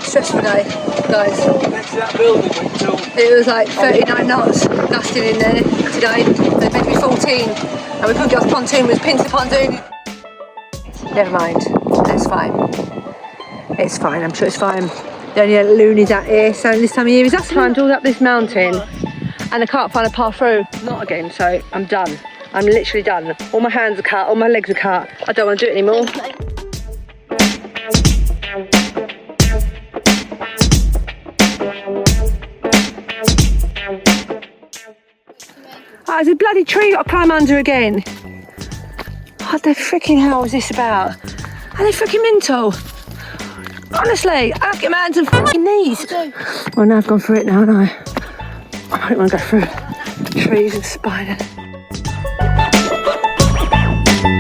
Stressful day, guys. Next to that building until It was like 39 knots gusting in there today. They meant to be 14, and we couldn't get off pontoon. We was pinned to the pontoon. Never mind, it's fine. It's fine, I'm sure it's fine. The only loonies out here, so this time of year is us. Climbed all up this mountain, and I can't find a path through. Not again, so I'm done. I'm literally done. All my hands are cut, all my legs are cut. I don't want to do it anymore. Oh, there's a bloody tree I've got to climb under again. What the freaking hell is this about? Are they freaking mental? Honestly, I don't get my hands and fucking knees. Well, now I've gone through it now, haven't I? I don't want to go through trees and spiders.